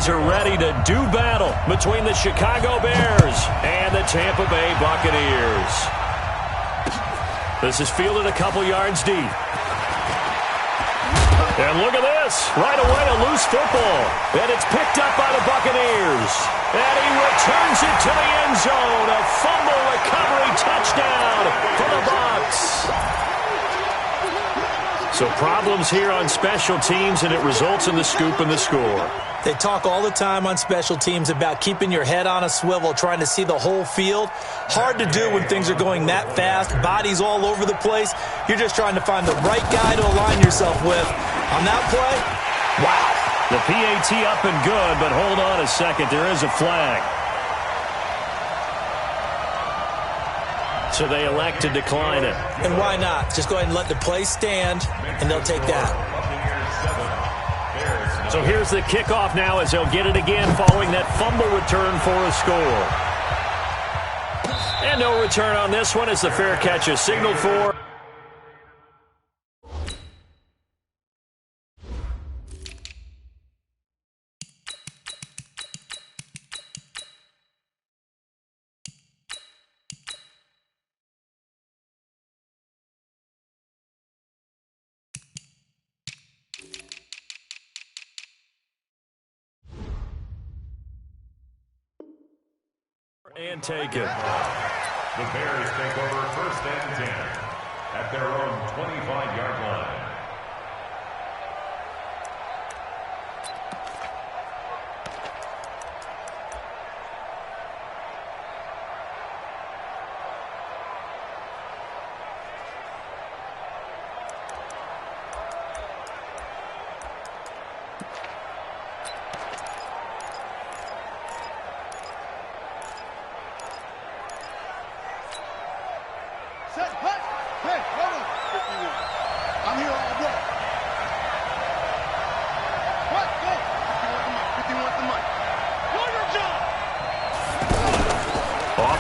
fans are ready to do battle between the Chicago Bears and the Tampa Bay Buccaneers. This is fielded a couple yards deep. And look at this. Right away, a loose football. And it's picked up by the Buccaneers. And he returns it to the end zone. A fumble recovery touchdown for the Bucs. So problems here on special teams, and it results in the scoop and the score. They talk all the time on special teams about keeping your head on a swivel, trying to see the whole field. Hard to do when things are going that fast, bodies all over the place. You're just trying to find the right guy to align yourself with. On that play, wow. The PAT up and good, but hold on a second. There is a flag. So they elect to decline it. And why not? Just go ahead and let the play stand, and they'll take that. So here's the kickoff now as they'll get it again following that fumble return for a score. And no return on this one as the fair catch is signaled for. And take it. The Bears take over 1st and 10 at their own 25-yard line.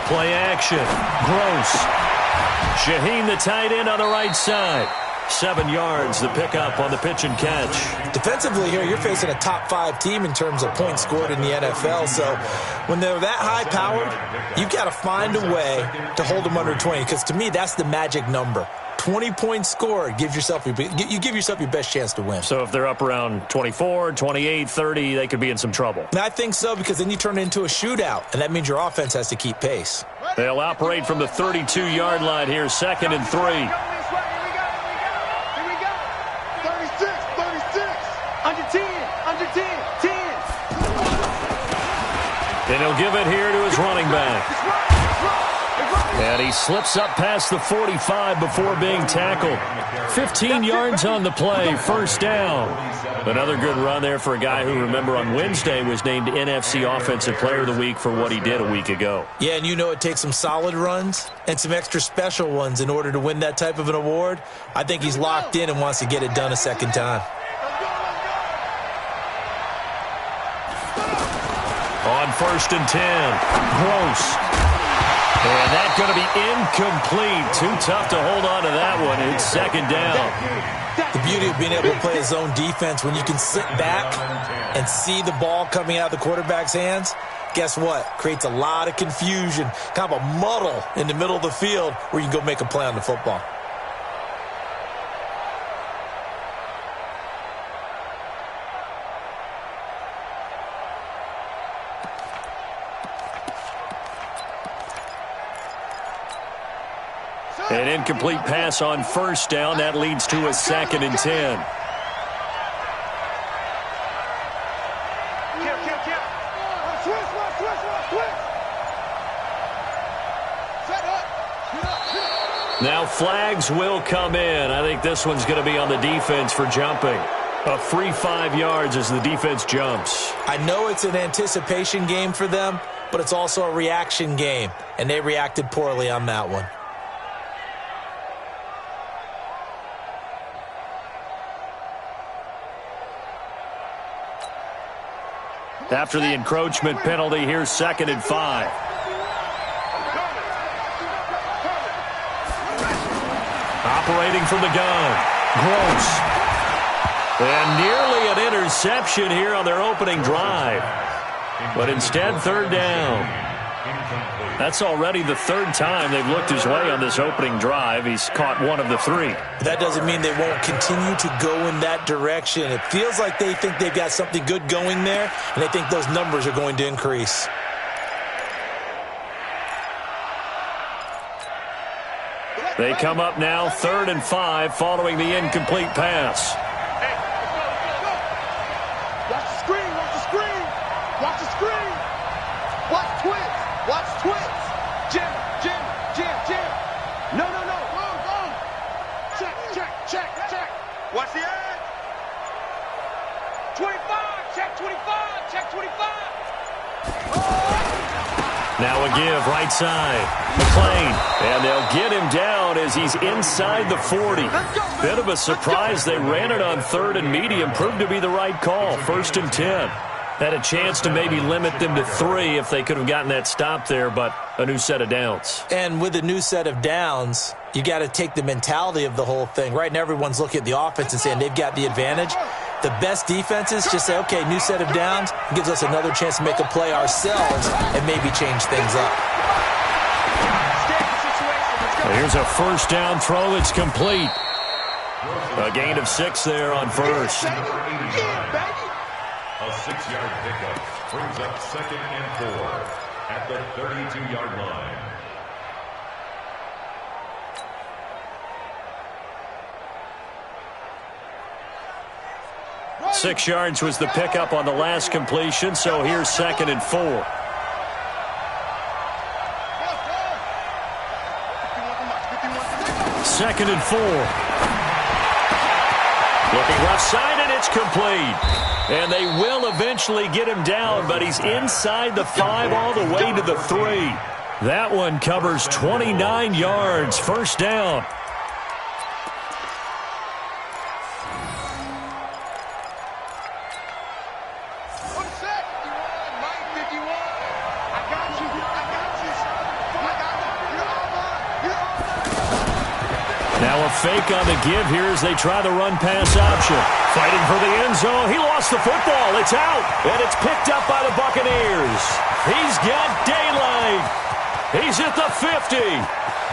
Play action. Gross. Shaheen, the tight end on the right side. 7 yards, the pickup on the pitch and catch. Defensively here, you're facing a top 5 team in terms of points scored in the NFL. So when they're that high-powered, you've got to find a way to hold them under 20. Because to me, that's the magic number. 20 points scored, you give yourself your best chance to win. So if they're up around 24, 28, 30, they could be in some trouble. And I think so, because then you turn it into a shootout, and that means your offense has to keep pace. They'll operate from the 32-yard line here, 2nd and 3. Here we go. 36. Under 10. And he'll give it here to his running back. And he slips up past the 45 before being tackled. 15 yards on the play, 1st down. Another good run there for a guy who, remember, on Wednesday was named NFC Offensive Player of the Week for what he did a week ago. Yeah, and you know it takes some solid runs and some extra special ones in order to win that type of an award. I think he's locked in and wants to get it done a second time. On 1st and 10, Gross. And that's going to be incomplete. Too tough to hold on to that one. It's 2nd down. The beauty of being able to play a zone defense, when you can sit back and see the ball coming out of the quarterback's hands, guess what? Creates a lot of confusion, kind of a muddle in the middle of the field where you can go make a play on the football. An incomplete pass on 1st down. That leads to a 2nd and 10. Now flags will come in. I think this one's going to be on the defense for jumping. A free 5 yards as the defense jumps. I know it's an anticipation game for them, but it's also a reaction game, and they reacted poorly on that one. After the encroachment penalty, here's 2nd and 5. Operating from the gun, Gross. And nearly an interception here on their opening drive. But instead, third down. That's already the third time they've looked his way on this opening drive. He's caught one of the three. That doesn't mean they won't continue to go in that direction. It feels like they think they've got something good going there, and they think those numbers are going to increase. They come up now 3rd and 5 following the incomplete pass. Watch the screen, watch the screen. Watch the screen. Watch twins. Watch twins. Jim, Jim, Jim, Jim. No, no, no. Wrong, wrong. Check, check, check, check. Watch the edge. 25. Check 25. Check 25. Now a give right side. McClain. And they'll get him down as he's inside the 40. Bit of a surprise. They ran it on 3rd and medium. Proved to be the right call. 1st and 10. Had a chance to maybe limit them to 3 if they could have gotten that stop there, but a new set of downs. And with a new set of downs, you got to take the mentality of the whole thing. Right now, everyone's looking at the offense and saying they've got the advantage. The best defenses just say, okay, new set of downs, gives us another chance to make a play ourselves and maybe change things up. Well, here's a first down throw that's complete. A gain of 6 there on first. A 6-yard pickup brings up 2nd and 4 at the 32-yard line. Right. 6 yards was the pickup on the last completion, so here's 2nd and 4. 2nd and 4. Looking left side, and it's complete. And they will eventually get him down, but he's inside the 5 all the way to the 3. That one covers 29 yards. First down. Now a fake on the give here as they try the run-pass option. Fighting for the end zone. He lost the football. It's out. And it's picked up by the Buccaneers. He's got daylight. He's at the 50,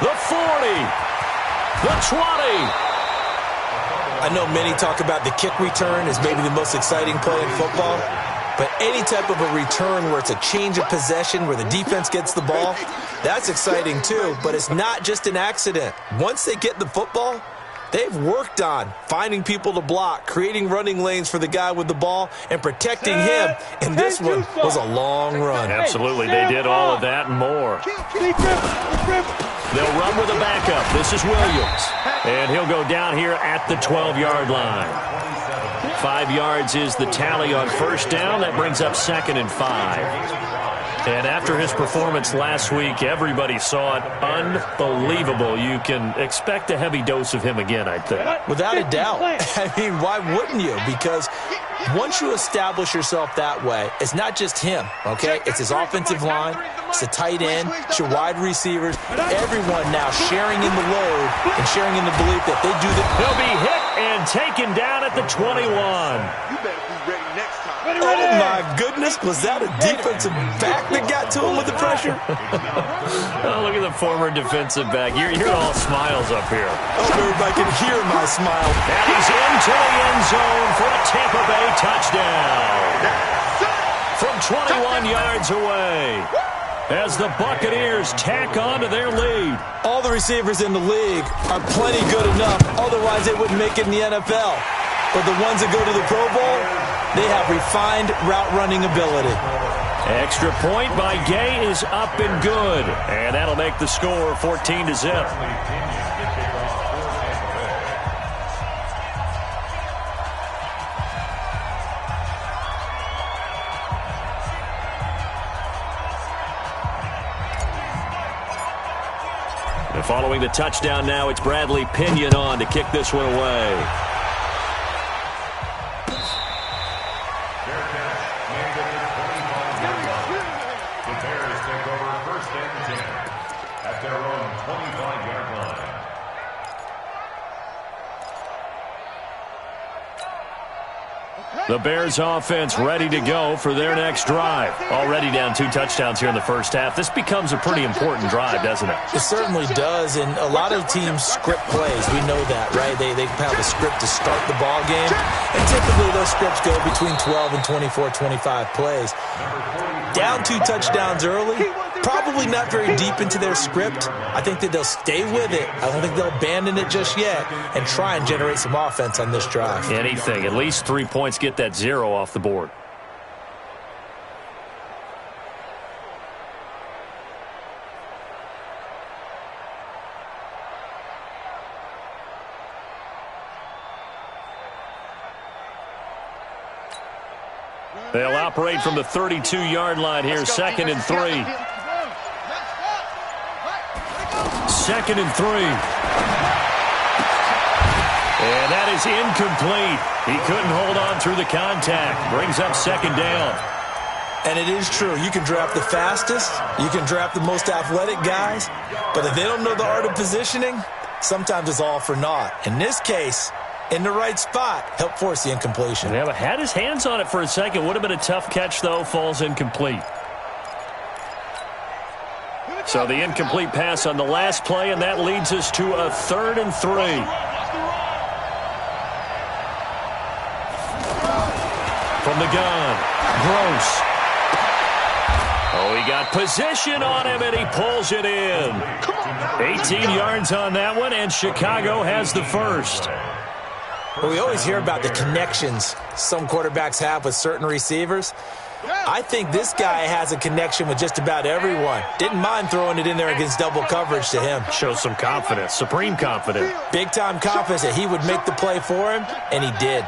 the 40, the 20. I know many talk about the kick return as maybe the most exciting play in football. But any type of a return where it's a change of possession, where the defense gets the ball, that's exciting too. But it's not just an accident. Once they get the football, they've worked on finding people to block, creating running lanes for the guy with the ball, and protecting him. And this one was a long run. Absolutely, they did all of that and more. They'll run with a backup. This is Williams. And he'll go down here at the 12-yard line. 5 yards is the tally on first down. That brings up 2nd and 5. And after his performance last week, everybody saw it. Unbelievable. You can expect a heavy dose of him again, I think. Without a doubt. I mean, why wouldn't you? Because once you establish yourself that way, it's not just him, okay? It's his offensive line. It's the tight end. It's your wide receivers. Everyone now sharing in the load and sharing in the belief that they do the... He'll be hit and taken down at the 21. You better be ready next time. Oh, my goodness. Was that a defensive back that got to him with the pressure? Oh, look at the former defensive back. You're all smiles up here. Oh, everybody can hear my smile. And he's into the end zone for a Tampa Bay touchdown. From 21 yards away. As the Buccaneers tack on to their lead. All the receivers in the league are plenty good enough. Otherwise, they wouldn't make it in the NFL. But the ones that go to the Pro Bowl, they have refined route running ability. Extra point by Gay is up and good. And that'll make the score 14-0. And following the touchdown now, it's Bradley Pinion on to kick this one away. The Bears offense ready to go for their next drive. Already down 2 touchdowns here in the first half. This becomes a pretty important drive, doesn't it? It certainly does, and a lot of teams script plays. We know that, right? They have a script to start the ball game, and typically those scripts go between 12 and 24, 25 plays. Down 2 touchdowns early, probably not very deep into their script. I think that they'll stay with it. I don't think they'll abandon it just yet and try and generate some offense on this drive. Anything. At least 3 points, get that 0 off the board. They'll operate from the 32-yard line here, 2nd and 3. 2nd and 3. And that is incomplete. He couldn't hold on through the contact. Brings up 2nd down. And it is true. You can draft the fastest. You can draft the most athletic guys. But if they don't know the art of positioning, sometimes it's all for naught. In this case, in the right spot, help force the incompletion. Yeah, but had his hands on it for a second. Would have been a tough catch, though. Falls incomplete. So the incomplete pass on the last play, and that leads us to a 3rd and 3. From the gun, Gross. Oh, he got position on him, and he pulls it in. 18 yards on that one, and Chicago has the first. Well, we always hear about the connections some quarterbacks have with certain receivers. I think this guy has a connection with just about everyone. Didn't mind throwing it in there against double coverage to him. Shows some confidence, supreme confidence. Big-time confidence that he would make the play for him, and he did.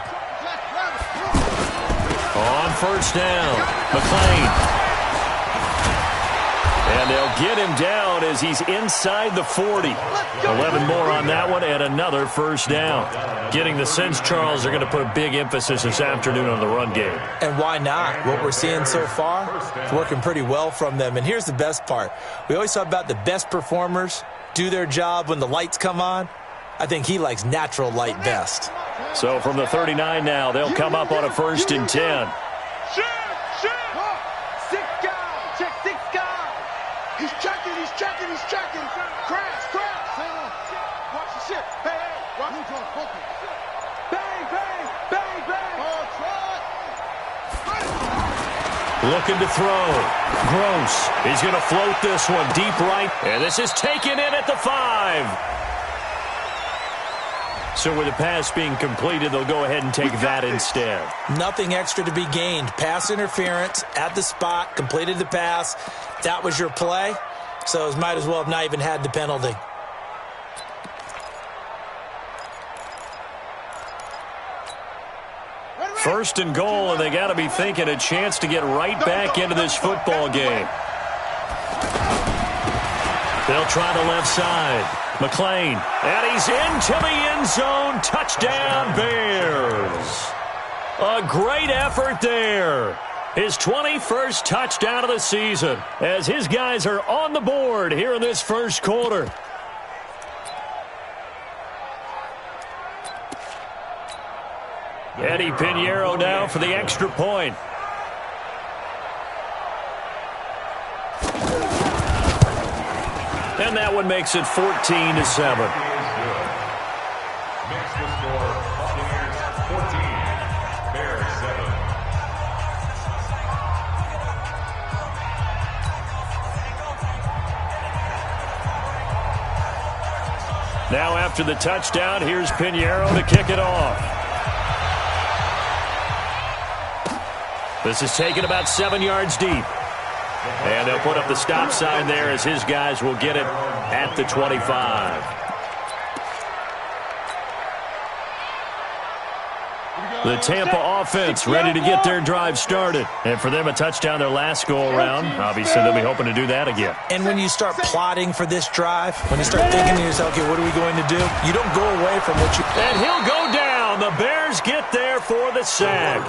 On 1st down, McClain. And they'll get him down as he's inside the 40. 11 more on that one and another 1st down. Getting the sense, Charles, they're going to put a big emphasis this afternoon on the run game. And why not? What we're seeing so far is working pretty well from them. And here's the best part. We always talk about the best performers do their job when the lights come on. I think he likes natural light best. So from the 39 now, they'll come up on a 1st and 10. He's checking. Crash. Watch the shit. Hey, watch the bang. Looking to throw. Gross. He's going to float this one deep right. And this is taken in at the 5. So with the pass being completed, they'll go ahead and take that instead. Nothing extra to be gained. Pass interference at the spot, completed the pass. That was your play. So might as well have not even had the penalty. First and goal, and they got to be thinking a chance to get right back into this football game. They'll try the left side. McClain, and he's into the end zone. Touchdown, Bears. A great effort there. His 21st touchdown of the season as his guys are on the board here in this first quarter. Eddie Pinheiro now for the extra point. And that one makes it 14-7. Makes the score Buccaneers 14, Bears 7. Now after the touchdown, here's Pinheiro to kick it off. This is taken about 7 yards deep. And they'll put up the stop sign there as his guys will get it at the 25. The Tampa offense ready to get their drive started. And for them, a touchdown their last go-around. Obviously, they'll be hoping to do that again. And when you start plotting for this drive, when you start thinking to yourself, okay, what are we going to do? You don't go away from what you... And he'll go down. The Bears get there for the sack.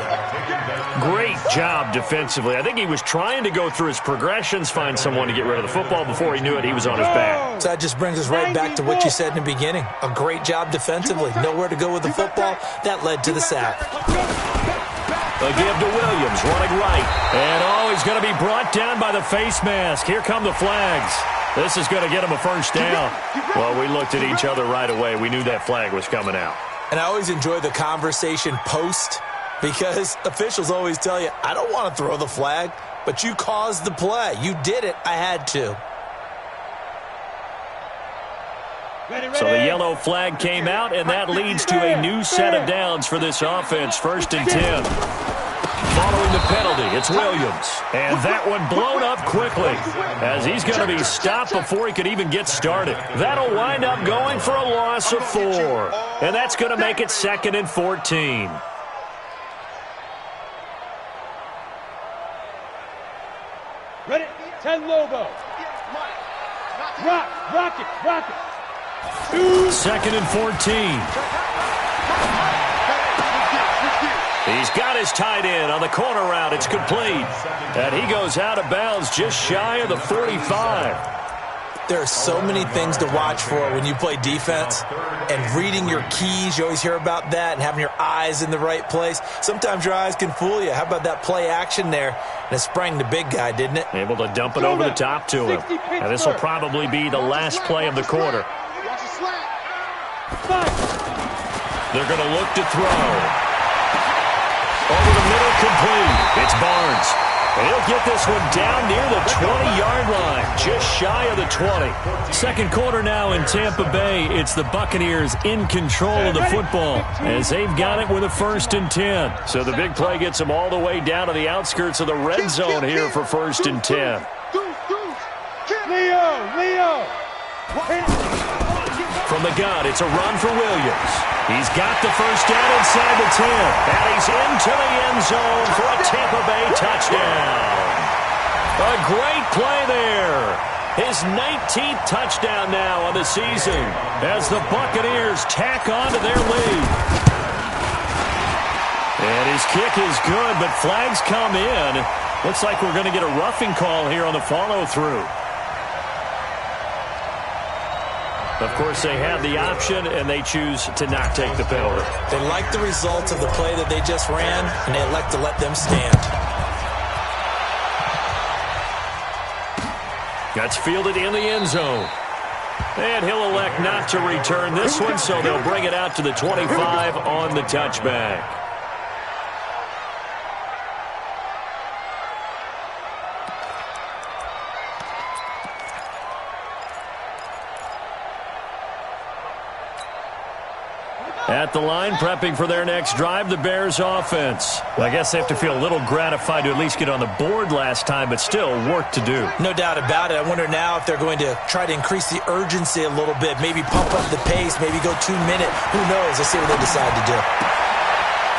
Great job defensively. I think he was trying to go through his progressions, find someone to get rid of the football. Before he knew it, he was on his back. So that just brings us right back to what you said in the beginning. A great job defensively. Nowhere to go with the football. That led to the sack. A give to Williams, running right. And, oh, he's going to be brought down by the face mask. Here come the flags. This is going to get him a first down. Well, we looked at each other right away. We knew that flag was coming out. And I always enjoy the conversation post because officials always tell you, I don't want to throw the flag, but you caused the play. You did it. I had to. So the yellow flag came out, and that leads to a new set of downs for this offense. 1st and 10. Following the penalty, it's Williams. And that one blown up quickly as he's going to be stopped before he could even get started. That'll wind up going for a loss of 4. And that's going to make it 2nd and 14. Ready? 10 Lobo. Rock it. 2nd and 14. He's got his tight end on the corner route. It's complete. And he goes out of bounds just shy of the 45. There are so many things to watch for when you play defense. And reading your keys, you always hear about that, and having your eyes in the right place. Sometimes your eyes can fool you. How about that play action there? And it sprang the big guy, didn't it? Able to dump it over the top to him. And this will probably be the last play of the quarter. They're going to look to throw. Over the middle, complete. It's Barnes. And he'll get this one down near the 20-yard line, just shy of the 20. Second quarter now in Tampa Bay. It's the Buccaneers in control of the football as they've got it with a 1st and 10. So the big play gets them all the way down to the outskirts of the red zone here for 1st and 10. Leo. From the gun, it's a run for Williams. He's got the first down inside the 10. And he's into the end zone for a Tampa Bay touchdown. A great play there. His 19th touchdown now on the season as the Buccaneers tack on to their lead. And his kick is good, but flags come in. Looks like we're going to get a roughing call here on the follow-through. Of course, they have the option, and they choose to not take the penalty. They like the results of the play that they just ran, and they elect to let them stand. That's fielded in the end zone. And he'll elect not to return this one, so they'll bring it out to the 25 on the touchback. At the line, prepping for their next drive, the Bears offense. Well, I guess they have to feel a little gratified to at least get on the board last time, but still work to do. No doubt about it. I wonder now if they're going to try to increase the urgency a little bit, maybe pump up the pace, maybe go 2-minute. Who knows? Let's see what they decide to do.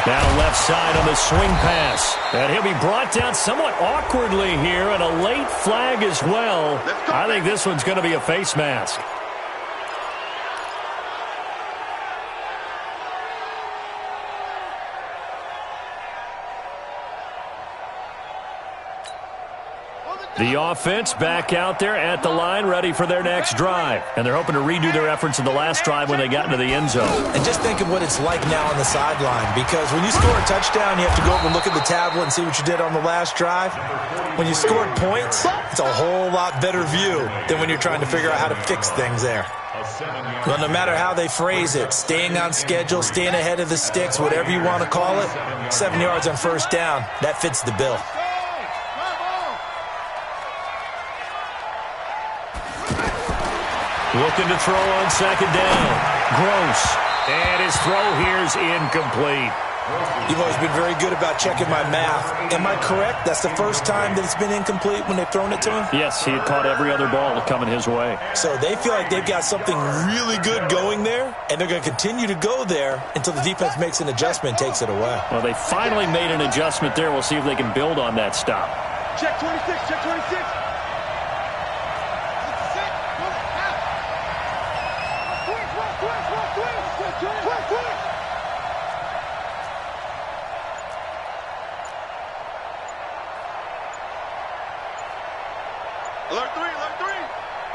Now left side on the swing pass. And he'll be brought down somewhat awkwardly here, and a late flag as well. I think this one's going to be a face mask. The offense back out there at the line, ready for their next drive. And they're hoping to redo their efforts in the last drive when they got into the end zone. And just think of what it's like now on the sideline, because when you score a touchdown, you have to go over and look at the tablet and see what you did on the last drive. When you scored points, it's a whole lot better view than when you're trying to figure out how to fix things there. Well, no matter how they phrase it, staying on schedule, staying ahead of the sticks, whatever you want to call it, 7 yards on first down, that fits the bill. Looking to throw on second down. Gross. And his throw here is incomplete. You've always been very good about checking my math. Am I correct? That's the first time that it's been incomplete when they've thrown it to him? Yes, he had caught every other ball coming his way. So they feel like they've got something really good going there, and they're going to continue to go there until the defense makes an adjustment and takes it away. Well, they finally made an adjustment there. We'll see if they can build on that stop. Check 26, check 26. Alert 3, alert 3,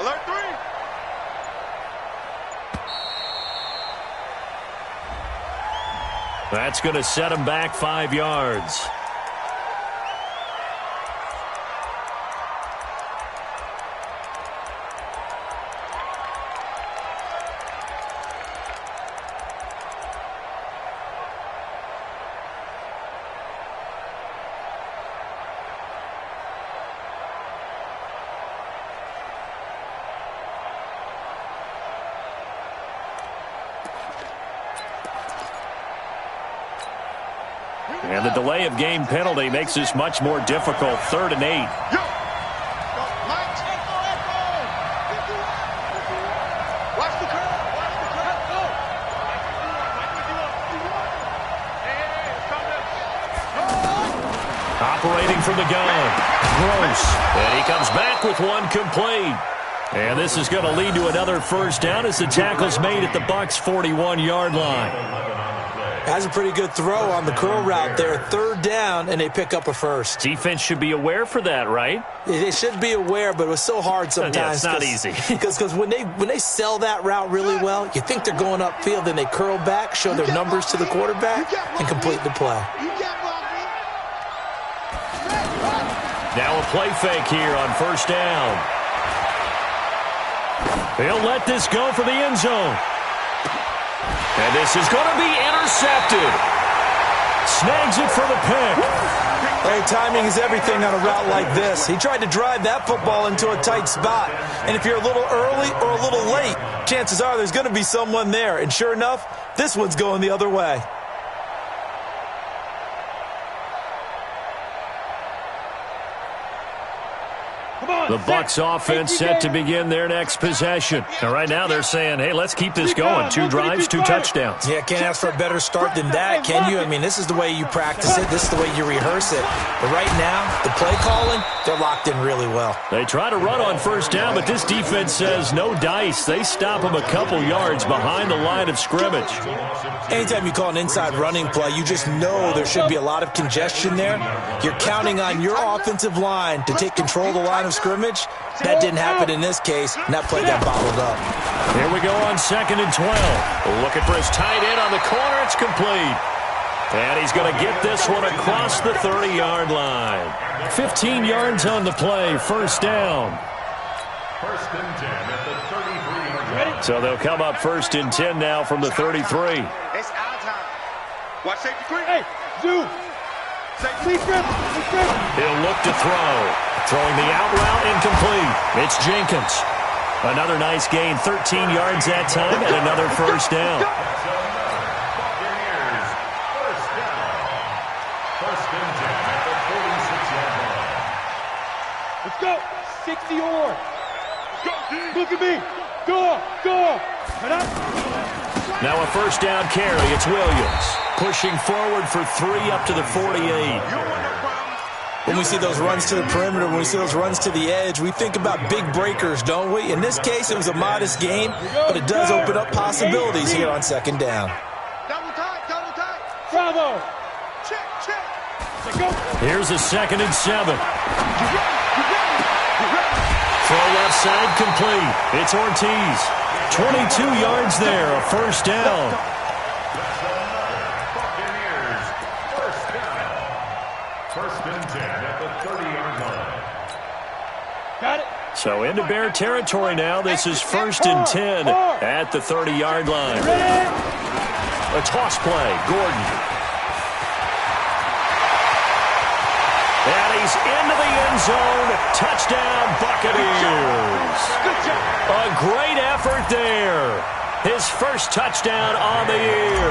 alert 3. That's going to set him back 5 yards. And the delay of game penalty makes this much more difficult. 3rd and 8. Operating from the gun. Gross. And he comes back with one complete. And this is going to lead to another first down as the tackle's made at the Bucs' 41-yard line. Has a pretty good throw on the curl route there. 3rd down, and they pick up a first. Defense should be aware for that, right? They should be aware, but it was so hard sometimes. Yeah, it's not easy. Because when they sell that route really well, you think they're going upfield, then they curl back, show their numbers to the quarterback, and complete the play. Now a play fake here on first down. He'll let this go for the end zone. And this is going to be intercepted. Snags it for the pick. Hey, timing is everything on a route like this. He tried to drive that football into a tight spot. And if you're a little early or a little late, chances are there's going to be someone there. And sure enough, this one's going the other way. The Bucs offense set to begin their next possession. And right now they're saying, hey, let's keep this going. 2 drives, 2 touchdowns. Yeah, can't ask for a better start than that, can you? I mean, this is the way you practice it. This is the way you rehearse it. But right now, the play calling, they're locked in really well. They try to run on first down, but this defense says no dice. They stop them a couple yards behind the line of scrimmage. Anytime you call an inside running play, you just know there should be a lot of congestion there. You're counting on your offensive line to take control of the line of scrimmage. That didn't happen in this case, and that play got bottled up. Here we go on 2nd and 12. Looking for his tight end on the corner. It's complete. And he's going to get this one across the 30-yard line. 15 yards on the play. First down. 1st and 10 at the 33. So they'll come up 1st and 10 now from the 33. It's our time. Watch safety grip. Hey, Zoo. Safety grip. He'll look to throw. Throwing the out route incomplete. It's Jenkins. Another nice gain, 13 yards that time, and another first down. Buccaneers, first down. 1st and 10 at the 46-yard line. Let's go. 60 or. Look at me. Go. Now a first down carry. It's Williams. Pushing forward for 3 up to the 48. When we see those runs to the perimeter, when we see those runs to the edge, we think about big breakers, don't we? In this case, it was a modest gain, but it does open up possibilities here on 2nd down. Double tight. Bravo. Check. Let's go. Here's a 2nd and 7. Throw left side complete. It's Ortiz. 22 yards there, a first down. Buccaneers, first down. 1st and 10 at the 30-yard line. Got it. So into Bear territory now. This is 1st and 10 at the 30-yard line. A toss play. Gordon. And he's into the end zone. Touchdown, Buccaneers. A great effort there. His first touchdown on the year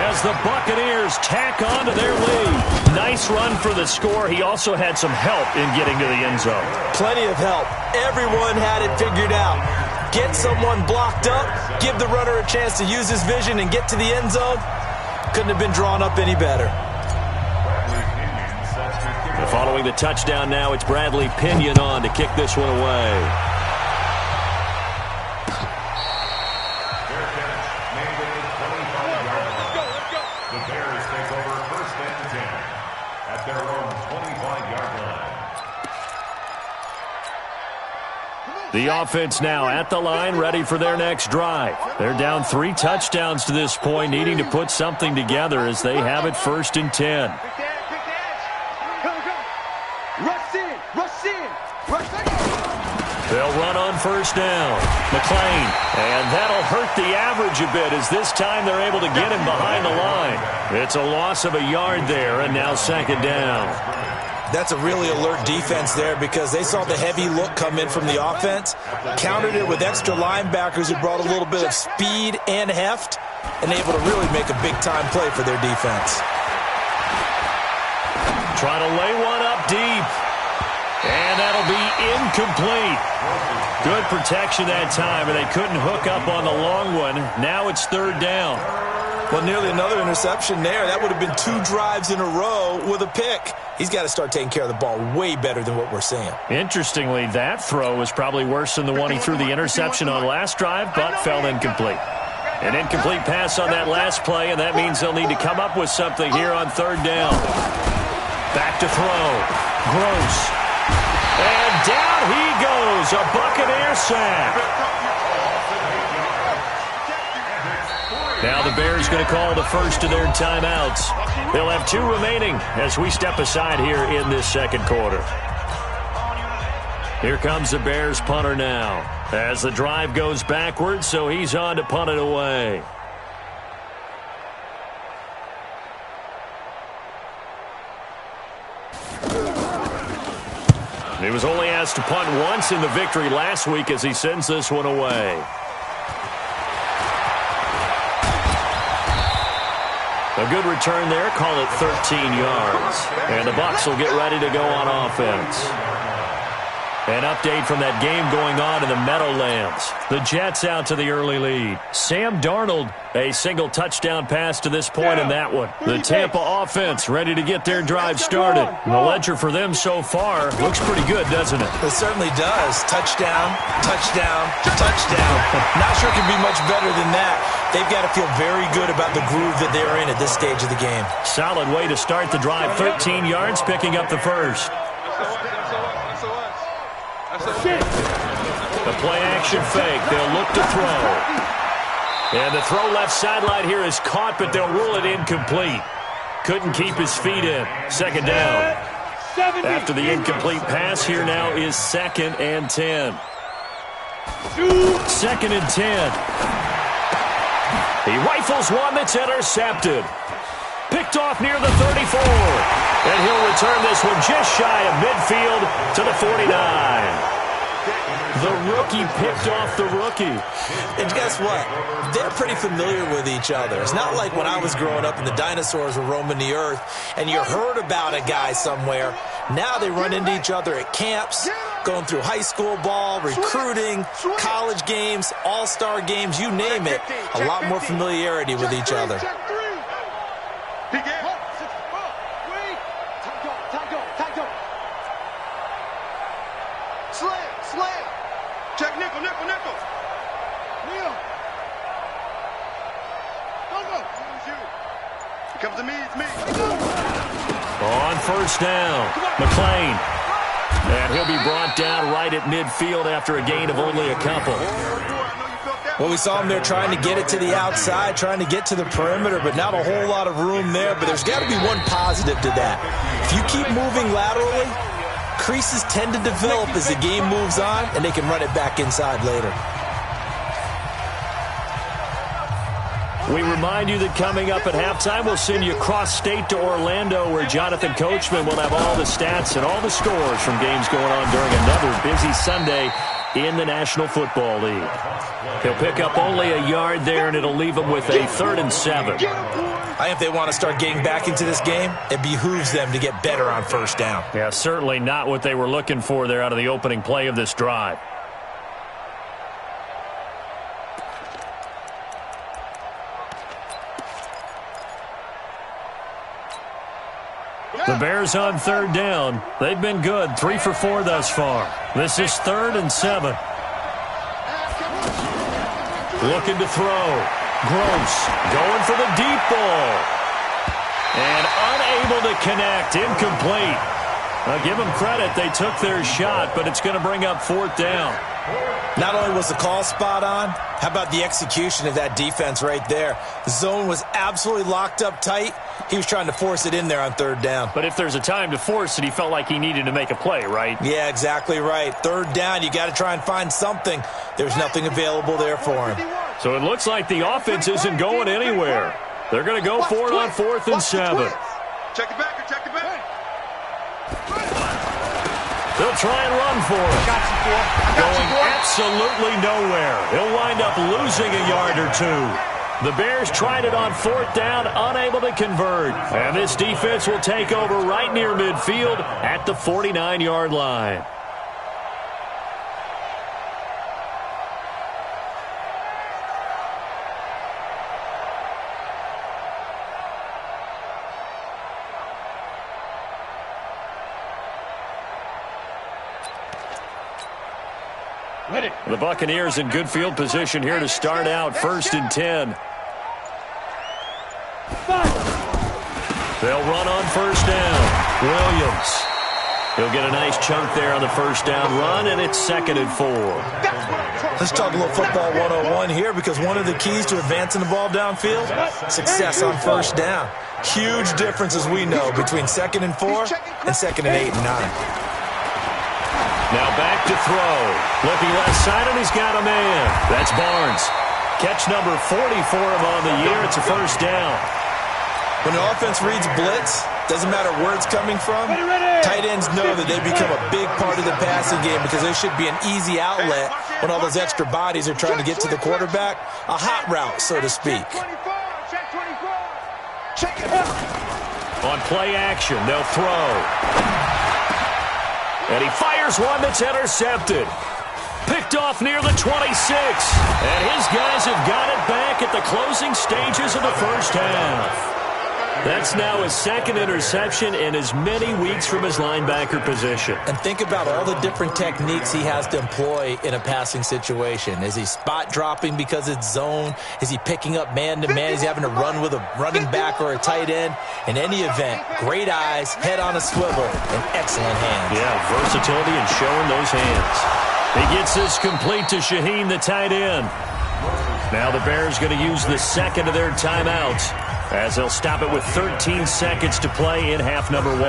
as the Buccaneers tack on to their lead. Nice run for the score. He also had some help in getting to the end zone. Plenty of help. Everyone had it figured out. Get someone blocked up, give the runner a chance to use his vision and get to the end zone. Couldn't have been drawn up any better. Following the touchdown now, it's Bradley Pinion on to kick this one away. Fair catch, made at the 25-yard line. The Bears take over 1st and 10 at their own 25-yard line. The offense now at the line, ready for their next drive. They're down 3 touchdowns to this point, needing to put something together as they have it 1st and 10. They'll run on 1st down. McLean, and that'll hurt the average a bit as this time they're able to get him behind the line. It's a loss of a yard there, and now 2nd down. That's a really alert defense there because they saw the heavy look come in from the offense, countered it with extra linebackers who brought a little bit of speed and heft, and able to really make a big-time play for their defense. Trying to lay one up deep. And that'll be incomplete. Good protection that time, and they couldn't hook up on the long one. Now it's 3rd down. Well, nearly another interception there. That would have been 2 drives in a row with a pick. He's got to start taking care of the ball way better than what we're seeing. Interestingly, that throw was probably worse than the one he threw the interception on last drive, but fell incomplete. An incomplete pass on that last play, and that means they'll need to come up with something here on 3rd down. Back to throw. Gross. And down he goes, a Buccaneer sack. Now the Bears going to call the first of their timeouts. They'll have 2 remaining as we step aside here in this 2nd quarter. Here comes the Bears punter now as the drive goes backwards, so he's on to punt it away. He was only asked to punt once in the victory last week as he sends this one away. A good return there. Call it 13 yards. And the Bucs will get ready to go on offense. An update from that game going on in the Meadowlands. The Jets out to the early lead. Sam Darnold, a single touchdown pass to this point in that one. The Tampa offense ready to get their drive started. And the ledger for them so far looks pretty good, doesn't it? It certainly does. Touchdown, touchdown, touchdown. Not sure it can be much better than that. They've got to feel very good about the groove that they're in at this stage of the game. Solid way to start the drive. 13 yards, picking up the first. The play-action fake. They'll look to throw. And the throw left sideline here is caught, but they'll rule it incomplete. Couldn't keep his feet in. 2nd down. After the incomplete pass, here now is 2nd and 10. 2nd and 10. He rifles one that's intercepted. Picked off near the 34. And he'll return this one just shy of midfield to the 49. The rookie picked off the rookie. And guess what? They're pretty familiar with each other. It's not like when I was growing up and the dinosaurs were roaming the earth and you heard about a guy somewhere. Now they run into each other at camps, going through high school ball, recruiting, college games, all-star games, you name it. A lot more familiarity with each other. Check nickel, nickel, nickel. Neil. Go. It comes to me, it's me. On 1st down, McLean. And he'll be brought down right at midfield after a gain of only a couple. Well, we saw him there trying to get it to the outside, trying to get to the perimeter, but not a whole lot of room there. But there's got to be one positive to that. If you keep moving laterally, creases tend to develop as the game moves on, and they can run it back inside later. We remind you that coming up at halftime, we'll send you cross-state to Orlando, where Jonathan Coachman will have all the stats and all the scores from games going on during another busy Sunday in the National Football League. He'll pick up only a yard there, and it'll leave him with a 3rd and 7. I think if they want to start getting back into this game, it behooves them to get better on 1st down. Yeah, certainly not what they were looking for there out of the opening play of this drive. The Bears on 3rd down. They've been good, 3 for 4 thus far. This is 3rd and 7. Looking to throw. Gross going for the deep ball. And unable to connect. Incomplete. I'll give them credit. They took their shot, but it's going to bring up 4th down. Not only was the call spot on, how about the execution of that defense right there? The zone was absolutely locked up tight. He was trying to force it in there on 3rd down. But if there's a time to force it, he felt like he needed to make a play, right? Yeah, exactly right. 3rd down, you got to try and find something. There's nothing available there for him. So it looks like the offense isn't going anywhere. They're going to go for it on 4th and 7. Check it back or check it back. They'll try and run for it. Going absolutely nowhere. He'll wind up losing a yard or 2. The Bears tried it on 4th down, unable to convert. And this defense will take over right near midfield at the 49-yard line. The Buccaneers in good field position here to start out 1st and 10. They'll run on 1st down. Williams. He'll get a nice chunk there on the 1st down run, and it's 2nd and 4. Let's talk a little football 101 here, because one of the keys to advancing the ball downfield, success on 1st down. Huge difference, as we know, between 2nd and 4 and 2nd and 8 and 9. Now back to throw. Looking left side, and he's got a man. That's Barnes. Catch number 40 for him on the year. It's a 1st down. When the offense reads blitz, doesn't matter where it's coming from, tight ends know that they become a big part of the passing game, because there should be an easy outlet when all those extra bodies are trying to get to the quarterback. A hot route, so to speak. On play action, they'll throw. And he fires one that's intercepted. Picked off near the 26. And his guys have got it back at the closing stages of the 1st half. That's now his 2nd interception in as many weeks from his linebacker position. And think about all the different techniques he has to employ in a passing situation. Is he spot dropping because it's zone? Is he picking up man-to-man? Is he having to run with a running back or a tight end? In any event, great eyes, head on a swivel, and excellent hands. Yeah, versatility and showing those hands. He gets this complete to Shaheen, the tight end. Now the Bears going to use the 2nd of their timeouts, as they'll stop it with 13 seconds to play in half number 1.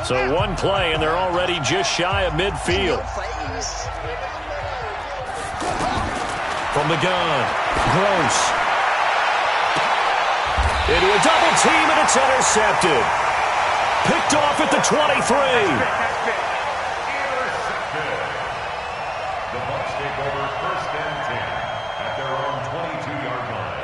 So one play, and they're already just shy of midfield. From the gun, Gross. Into a double team, and it's intercepted. Picked off at the 23. The Bucs take over 1st and 10 at their own 22-yard line.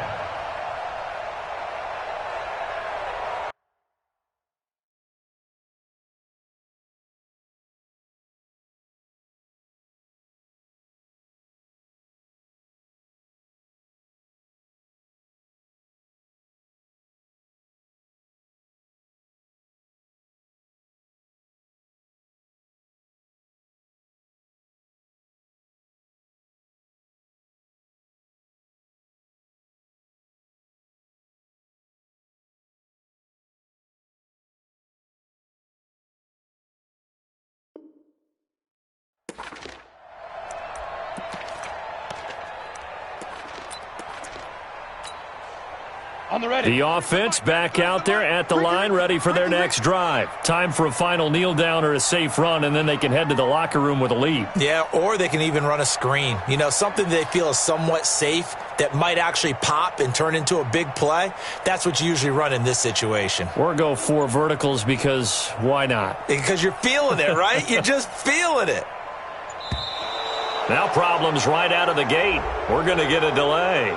The offense back out there at the line, ready for their next drive. Time for a final kneel down or a safe run, and then they can head to the locker room with a lead. Yeah, or they can even run a screen. You know, something they feel is somewhat safe that might actually pop and turn into a big play. That's what you usually run in this situation. Or go 4 verticals, because why not? Because you're feeling it, right? You're just feeling it. Now problems right out of the gate. We're going to get a delay.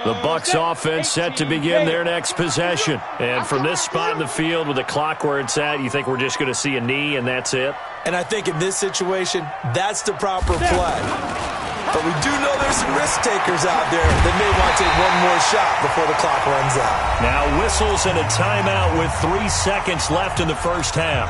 The Bucs offense set to begin their next possession. And from this spot in the field with the clock where it's at, you think we're just going to see a knee and that's it? And I think in this situation, that's the proper play. But we do know there's some risk takers out there that may want to take one more shot before the clock runs out. Now whistles and a timeout with 3 seconds left in the 1st half.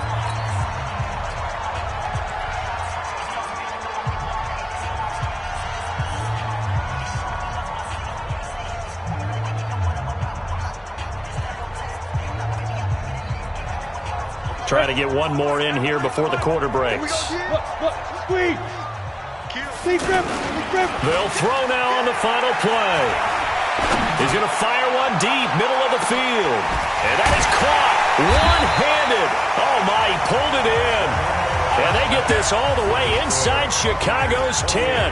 Try to get one more in here before the quarter breaks. Look, squeeze. Deep grip. They'll throw now on the final play. He's going to fire one deep, middle of the field. And that is caught one-handed. Oh, my, he pulled it in. And they get this all the way inside Chicago's 10.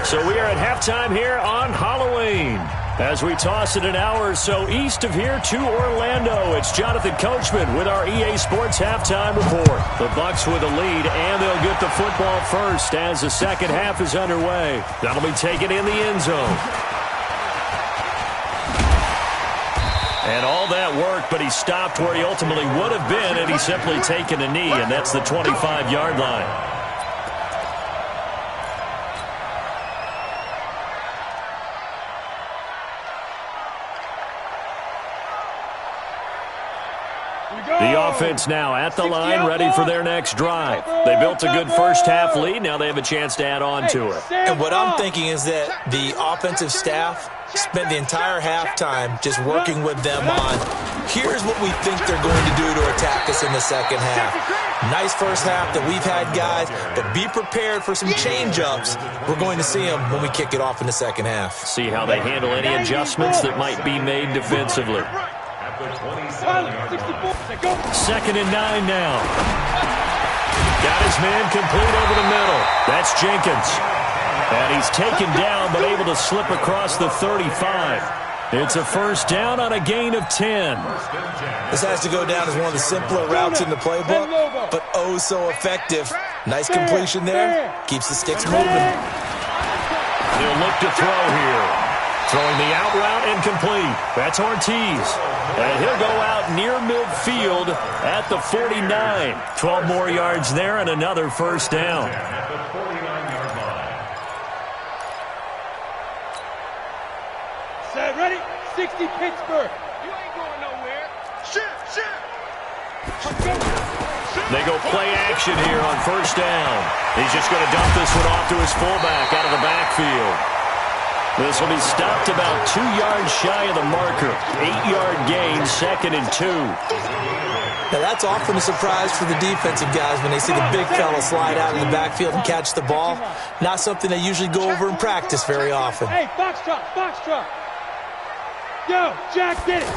So we are at halftime here on Halloween. As we toss it an hour or so east of here to Orlando, it's Jonathan Coachman with our EA Sports Halftime Report. The Bucs with a lead, and they'll get the football first as the second half is underway. That'll be taken in the end zone. And all that work, but he stopped where he ultimately would have been had he simply taken a knee, and that's the 25-yard line. The offense now at the line, ready for their next drive. They built a good first-half lead. Now they have a chance to add on to it. And what I'm thinking is that the offensive staff spent the entire halftime just working with them on, here's what we think they're going to do to attack us in the second half. Nice first half that we've had, guys, but be prepared for some change-ups. We're going to see them when we kick it off in the second half. See how they handle any adjustments that might be made defensively. Second and 9 now. Got his man complete over the middle. That's Jenkins. And he's taken down but able to slip across the 35. It's a first down on a gain of 10. This has to go down as one of the simpler routes in the playbook, but oh so effective. Nice completion there. Keeps the sticks moving. He'll look to throw here. Throwing the out route incomplete. That's Ortiz. And he'll go out near midfield at the 49. 12 more yards there and another first down. At the 49-yard line. Set, ready? 60 Pittsburgh. You ain't going nowhere. Shift. They go play action here on first down. He's just going to dump this one off to his fullback out of the backfield. This will be stopped about 2 yards shy of the marker. 8-yard gain, second and 2. Now that's often a surprise for the defensive guys when they see the big fella slide out of the backfield and catch the ball. Not something they usually go over in practice very often. Hey, box drop. Yo, Jack did it.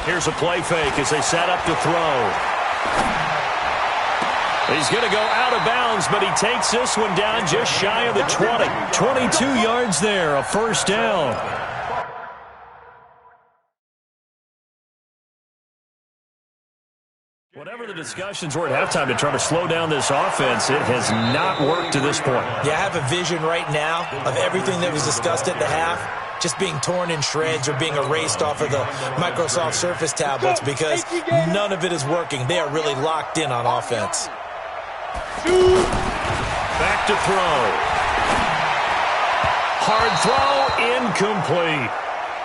Here's a play fake as they set up to throw. He's going to go out of bounds, but he takes this one down just shy of the 20. 22 yards there, a first down. Whatever the discussions were at halftime to try to slow down this offense, it has not worked to this point. Yeah, I have a vision right now of everything that was discussed at the half just being torn in shreds or being erased off of the Microsoft Surface tablets because none of it is working. They are really locked in on offense. Back to throw. Hard throw, incomplete.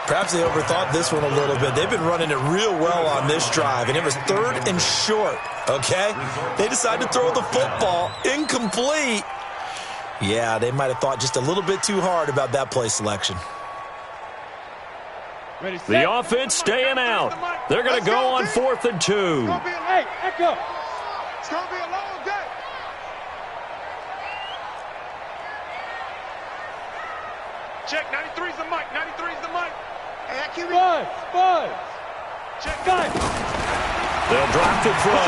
Perhaps they overthought this one a little bit. They've been running it real well on this drive, and it was 3rd and short, okay? They decided to throw the football incomplete. Yeah, they might have thought just a little bit too hard about that play selection. The offense staying out. They're going to go on 4th and 2. Hey, Echo. It's going to be a long day. Check, 93's the mic, 93's the mic. Hey, that QB. Buzz. Check, guy. They'll drop the throw.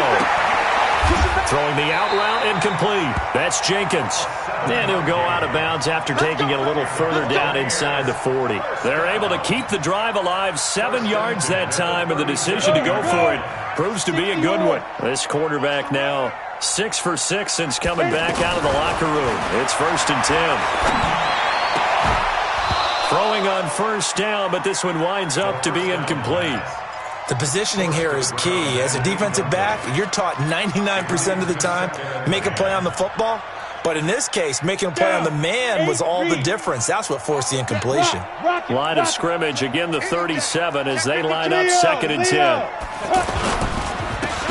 Throwing the out route incomplete. That's Jenkins. And he'll go out of bounds after taking it a little further down inside the 40. They're able to keep the drive alive 7 yards that time, and the decision to go for it proves to be a good one. This quarterback now 6 for 6 since coming back out of the locker room. It's 1st and 10. Throwing on first down, but this one winds up to be incomplete. The positioning here is key. As a defensive back, you're taught 99% of the time, make a play on the football. But in this case, making a play on the man was all the difference. That's what forced the incompletion. Line of scrimmage, again the 37 as they line up 2nd and 10.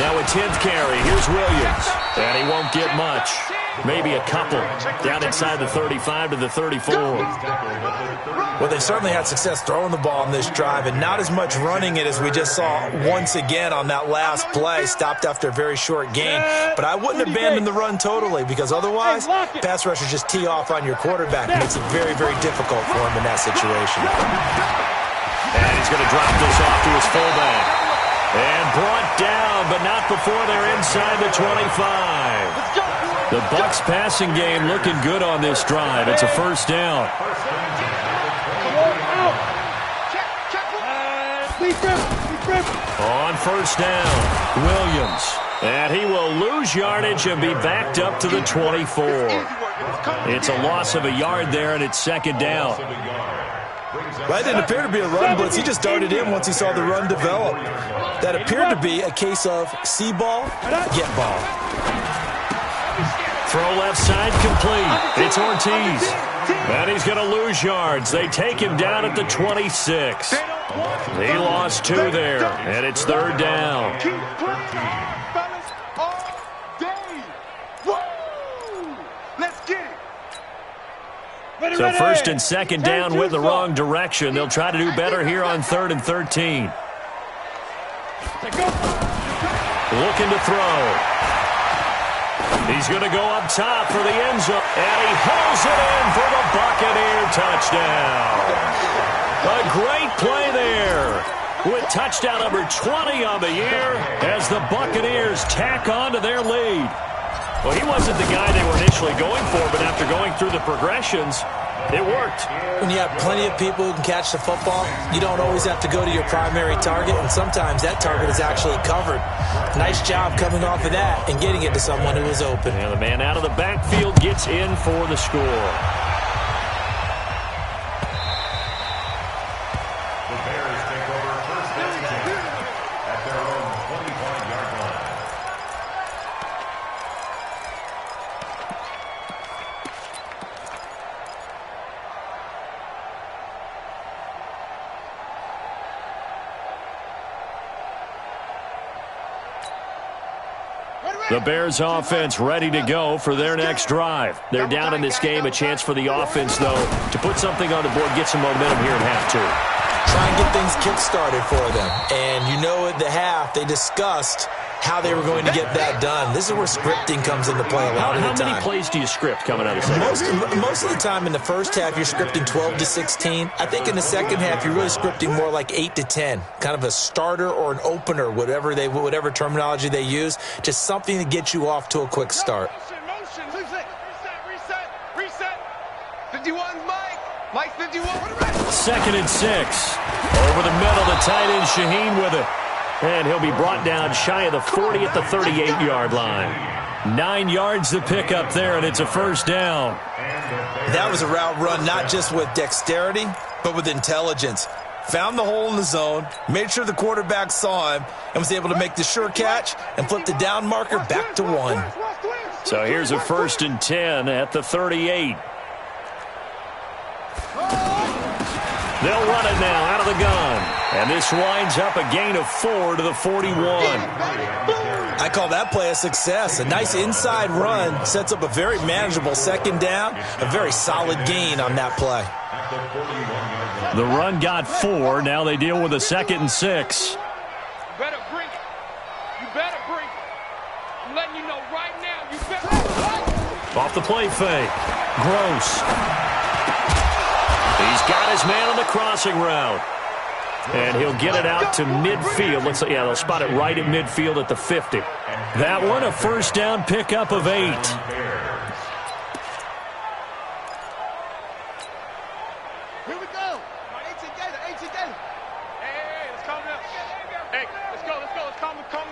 Now a 10th carry. Here's Williams. And he won't get much. maybe a couple, down inside the 35 to the 34. Well, they've certainly had success throwing the ball on this drive, and not as much running it as we just saw once again on that last play. Stopped after a very short gain. But I wouldn't abandon the run totally, because otherwise, pass rushers just tee off on your quarterback. It makes it very, very difficult for him in that situation. And he's going to drop this off to his fullback. And brought down, but not before they're inside the 25. The Bucs passing game looking good on this drive. It's a first down. On first down, Williams. And he will lose yardage and be backed up to the 24. It's a loss of a yard there, and it's second down. Well, it didn't appear to be a run blitz. He just darted in once he saw the run develop. That appeared to be a case of see ball, get ball. Throw left side complete. It's Ortiz. And he's going to lose yards. They take him down at the 26. He lost 2 there, and it's third down. So first and second down with the wrong direction. They'll try to do better here on 3rd and 13. Looking to throw. He's going to go up top for the end zone. And he hauls it in for the Buccaneer touchdown. A great play there. With touchdown number 20 on the year as the Buccaneers tack on to their lead. Well, he wasn't the guy they were initially going for, but after going through the progressions, it worked. When you have plenty of people who can catch the football, you don't always have to go to your primary target, and sometimes that target is actually covered. Nice job coming off of that and getting it to someone who was open. And the man out of the backfield gets in for the score. The Bears take over first and 10 at their own 25-yard line. The Bears offense ready to go for their next drive. They're down in this game. A chance for the offense, though, to put something on the board, get some momentum here at half two. Try and get things kick-started for them. And you know at the half, they discussed how they were going to get that done. This is where scripting comes into play a lot of the time. How many plays do you script coming out of the second? Most of the time in the first half, you're scripting 12 to 16. I think in the second half, you're really scripting more like 8 to 10. Kind of a starter or an opener, whatever terminology they use. Just something to get you off to a quick start. Reset. 51's Mike. Mike 51. Second and 6. Over the middle, the tight end Shaheen with it. And he'll be brought down shy of the 40 at the 38-yard line. 9 yards to pick up there, and it's a first down. That was a route run not just with dexterity, but with intelligence. Found the hole in the zone, made sure the quarterback saw him, and was able to make the sure catch and flip the down marker back to 1. So here's a first and 10 at the 38. They'll run it now out of the gun. And this winds up a gain of 4 to the 41. I call that play a success. A nice inside run sets up a very manageable second down. A very solid gain on that play. The run got 4. Now they deal with a second and 6. You better bring it. You better bring it. I'm letting you know right now. You better. Off the play fake. Gross. He's got his man on the crossing route. And he'll get it out to midfield. They'll spot it right at midfield at the 50. That one, a first down pickup of 8. Here we go. 18 Gator. Hey, let's calm down. Hey, let's go. Let's calm the crowd.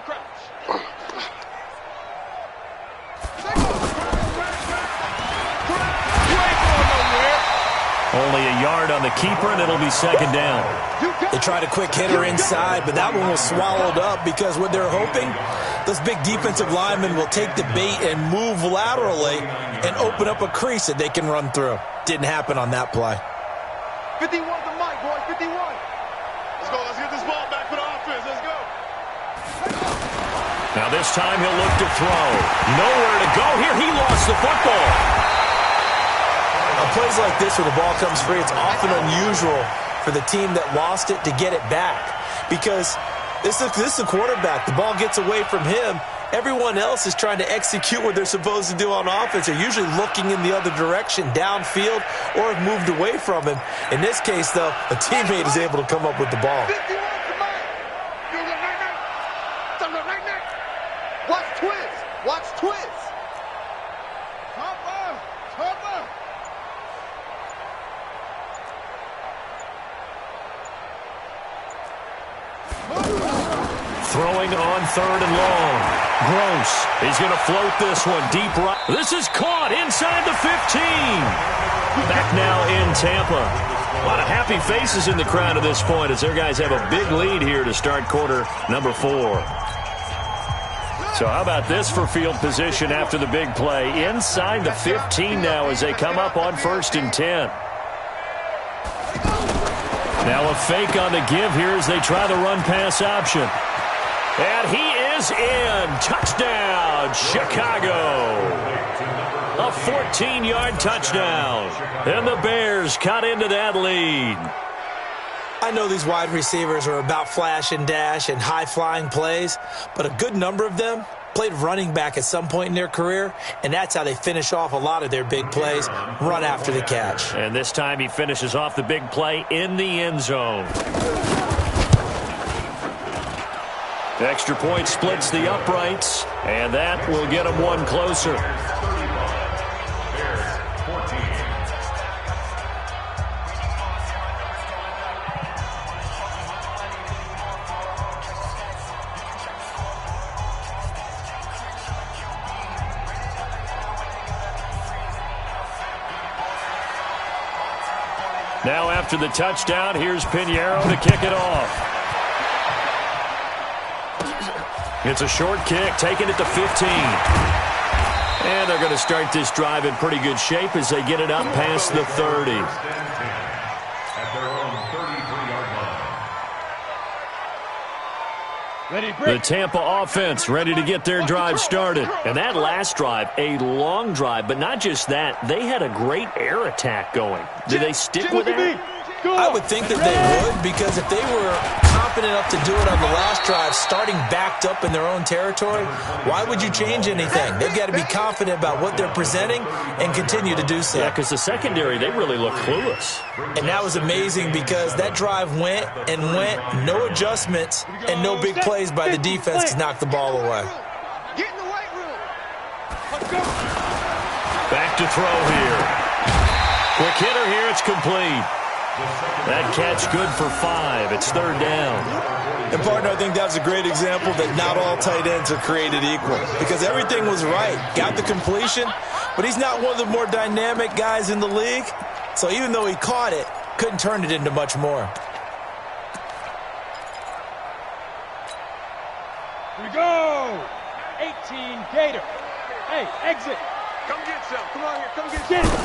You ain't going nowhere. Only a yard on the keeper, and it'll be second down. They tried a quick hitter inside, but that one was swallowed up because what they're hoping, those big defensive linemen will take the bait and move laterally and open up a crease that they can run through. Didn't happen on that play. 51 to Mike, boys. 51. Let's go. Let's get this ball back for the offense. Let's go. Now this time he'll look to throw. Nowhere to go here. He lost the football. On plays like this where the ball comes free, it's often unusual for the team that lost it to get it back. Because this is the quarterback. The ball gets away from him. Everyone else is trying to execute what they're supposed to do on offense. They're usually looking in the other direction, downfield, or have moved away from him. In this case, though, a teammate is able to come up with the ball. Watch twist. Watch twist. Cover. Cover. Throwing on 3rd and long. Gross. He's going to float this one deep right. This is caught inside the 15. Back now in Tampa. A lot of happy faces in the crowd at this point as their guys have a big lead here to start quarter number 4. So how about this for field position after the big play? Inside the 15 now as they come up on 1st and 10. Now a fake on the give here as they try the run-pass option. And he is in. Touchdown, Chicago. A 14-yard touchdown. And the Bears cut into that lead. I know these wide receivers are about flash and dash and high-flying plays, but a good number of them played running back at some point in their career, and that's how they finish off a lot of their big plays, run after the catch. And this time he finishes off the big play in the end zone. The extra point splits the uprights, and that will get him one closer. Now after the touchdown, here's Pinheiro to kick it off. It's a short kick, taking it to 15. And they're going to start this drive in pretty good shape as they get it up past the 30. At their own 33-yard line. The Tampa offense ready to get their drive started. And that last drive, a long drive, but not just that. They had a great air attack going. Did they stick with that? I would think that they would, because if they were confident enough to do it on the last drive, starting backed up in their own territory, why would you change anything? They've got to be confident about what they're presenting and continue to do so. Yeah, because the secondary, they really look clueless. And that was amazing because that drive went and went, no adjustments and no big plays by the defense to knock the ball away. Get in the weight room. Let's go. Back to throw here. Quick hitter here, it's complete. That catch good for 5. It's 3rd down. And, partner, I think that's a great example that not all tight ends are created equal, because everything was right. Got the completion, but he's not one of the more dynamic guys in the league. So even though he caught it, couldn't turn it into much more. Here we go. 18 Gator. Hey, exit. Come get some. Come on here. Come get Get some.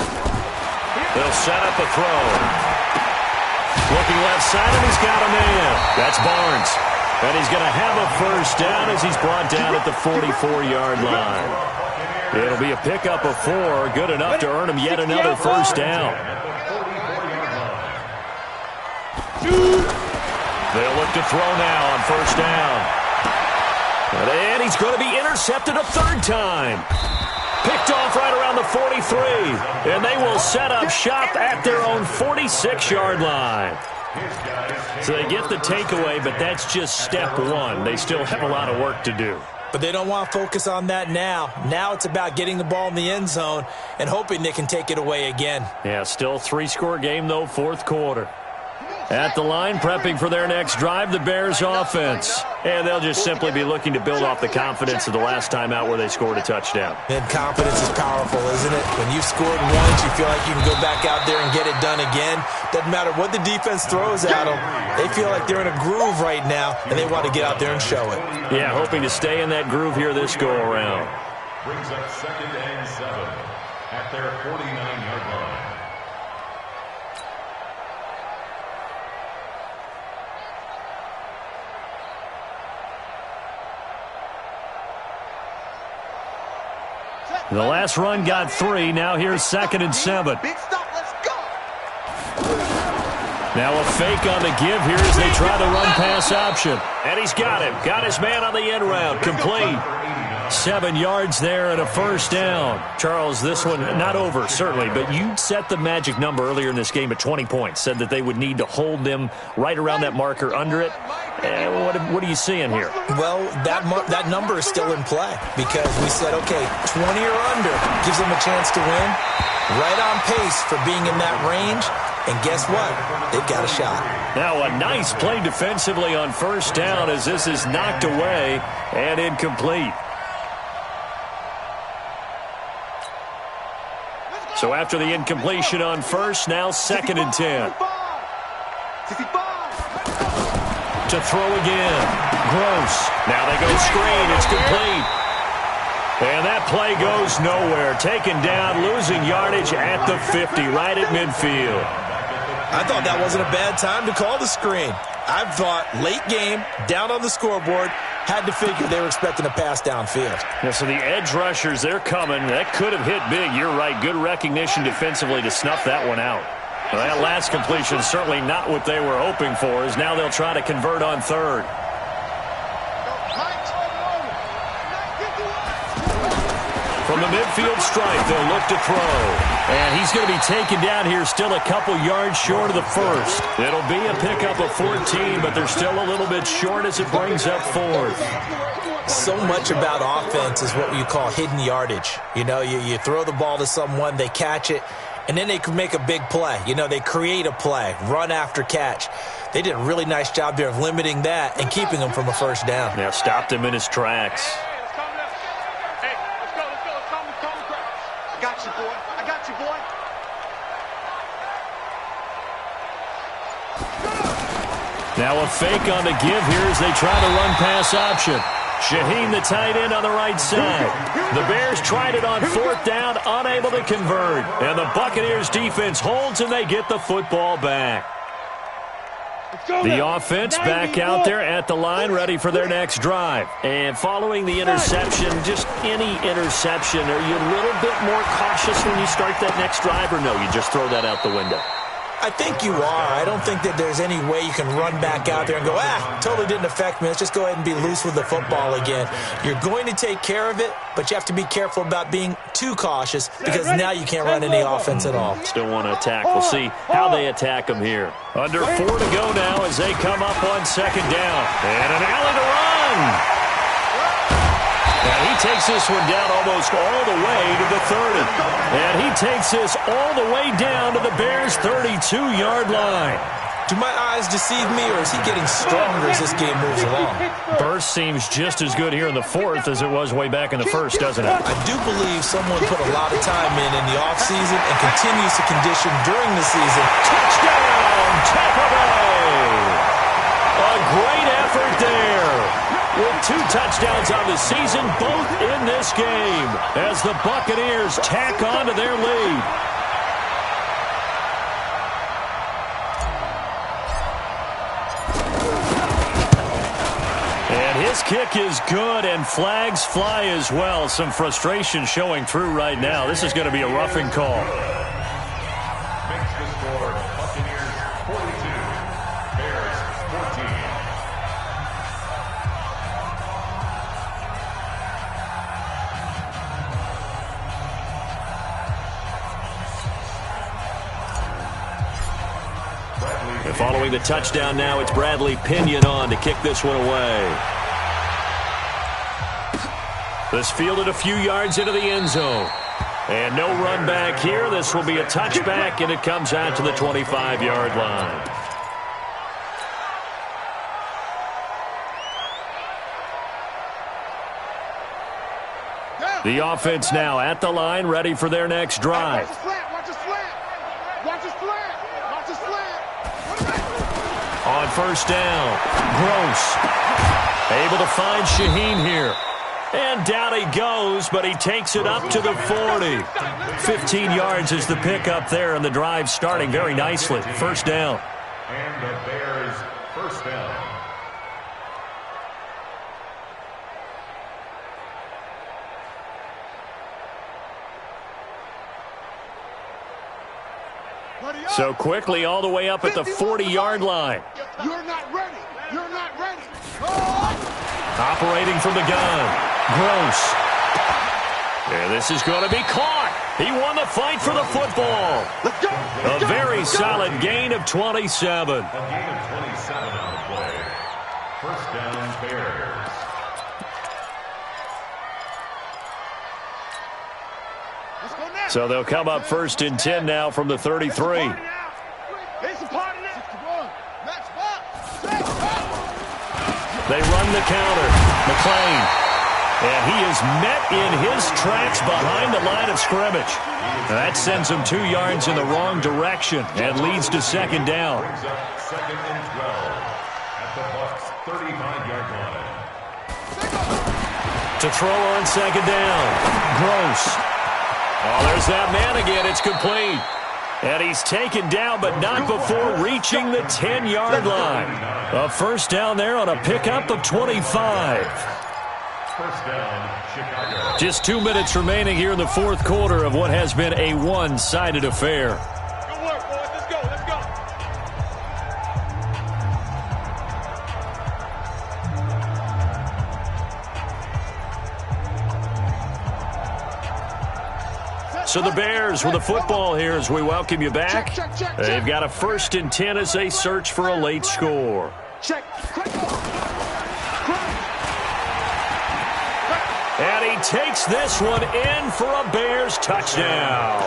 it. They'll set up a throw. Looking left side, and he's got a man. That's Barnes. And he's going to have a first down as he's brought down at the 44-yard line. It'll be a pickup of 4, good enough to earn him yet another first down. They'll look to throw now on first down. And he's going to be intercepted a 3rd time. Picked off right around the 43. And they will set up shop at their own 46-yard line. So they get the takeaway, but that's just step 1. They still have a lot of work to do. But they don't want to focus on that now. Now it's about getting the ball in the end zone and hoping they can take it away again. Yeah, still 3-score game, though, 4th quarter. At the line, prepping for their next drive, the Bears offense. And they'll just simply be looking to build off the confidence of the last time out where they scored a touchdown. And confidence is powerful, isn't it? When you've scored once, you feel like you can go back out there and get it done again. Doesn't matter what the defense throws at them. They feel like they're in a groove right now, and they want to get out there and show it. Yeah, hoping to stay in that groove here this go-around. Brings up 2nd and 7 at their 49-yard line. The last run got 3. Now here's 2nd and 7. Big stop, let's go. Now a fake on the give here as they try the run-pass option. And he's got him. Got his man on the end route. Complete. 7 yards there and a first down. Charles, this one not over, certainly, but you set the magic number earlier in this game at 20 points. Said that they would need to hold them right around that marker under it. What are you seeing here? Well, that number is still in play because we said, okay, 20 or under gives them a chance to win. Right on pace for being in that range. And guess what? They've got a shot. Now a nice play defensively on first down as this is knocked away and incomplete. So after the incompletion on first, now 2nd and 10. To throw again. Gross. Now they go screen. It's complete. And that play goes nowhere. Taken down, losing yardage at the 50, right at midfield. I thought that wasn't a bad time to call the screen. I thought late game, down on the scoreboard, had to figure they were expecting a pass downfield. Yeah, so the edge rushers, they're coming. That could have hit big. You're right. Good recognition defensively to snuff that one out. Well, that last completion certainly not what they were hoping for, as now they'll try to convert on 3rd. From the midfield stripe, they'll look to throw. And he's going to be taken down here, still a couple yards short of the first. It'll be a pickup of 14, but they're still a little bit short as it brings up 4th. So much about offense is what you call hidden yardage. You know, you throw the ball to someone, they catch it, and then they can make a big play. You know, they create a play, run after catch. They did a really nice job there of limiting that and keeping him from a first down. Yeah, stopped him in his tracks. Now a fake on the give here as they try to run pass option. Shaheen, the tight end, on the right side. The Bears tried it on 4th down, unable to convert. And the Buccaneers defense holds and they get the football back. The offense back out there at the line, ready for their next drive. And following the interception, just any interception, are you a little bit more cautious when you start that next drive, or no, you just throw that out the window? I think you are. I don't think that there's any way you can run back out there and go, totally didn't affect me. Let's just go ahead and be loose with the football again. You're going to take care of it, but you have to be careful about being too cautious because now you can't run any offense at all. Still want to attack. We'll see how they attack them here. Under 4 to go now as they come up on 2nd down. And an alley to run. And he takes this one down almost all the way to the 30. And he takes this all the way down to the Bears' 32-yard line. Do my eyes deceive me, or is he getting stronger as this game moves along? Burst seems just as good here in the 4th as it was way back in the 1st, doesn't it? I do believe someone put a lot of time in the offseason and continues to condition during the season. Touchdown, Tampa Bay! A great effort there. With 2 touchdowns on the season, both in this game, as the Buccaneers tack on to their lead. And his kick is good, and flags fly as well. Some frustration showing through right now. This is going to be a roughing call. Makes the score Buccaneers 42, Bears 14. And following the touchdown now, it's Bradley Pinion on to kick this one away. This fielded a few yards into the end zone. And no run back here. This will be a touchback, and it comes out to the 25-yard line. The offense now at the line, ready for their next drive. Watch the slant, watch the slant. Watch the slant, watch the slant. On first down, Gross. Able to find Shaheen here. And down he goes, but he takes it up to the 40. 15 yards is the pickup there, and the drive starting very nicely. First down. And the Bears first down. So quickly all the way up at the 40-yard line. You're not ready. You're not ready. Operating from the gun. Gross. And this is going to be caught. He won the fight for the football. Let's go. A very solid gain of 27. A gain of 27 on the play. First down, Bears. Let's go now. So they'll come up first and 10 now from the 33. It's a party now. 61. Next spot. They run the counter. McClain. And he is met in his tracks behind the line of scrimmage. That sends him 2 yards in the wrong direction and leads to second down. Brings up second and 12 at the Bucs' 35-yard line. To throw on second down. Gross. Oh, there's that man again. It's complete. And he's taken down, but not before reaching the 10-yard line. A first down there on a pickup of 25. First down, Chicago. Just 2 minutes remaining here in the fourth quarter of what has been a one-sided affair. Good work, boys. Let's go. Let's go. So the Bears with the football here as we welcome you back. They've got a first and 10 as they search for a late score. Check. And he takes this one in for a Bears touchdown.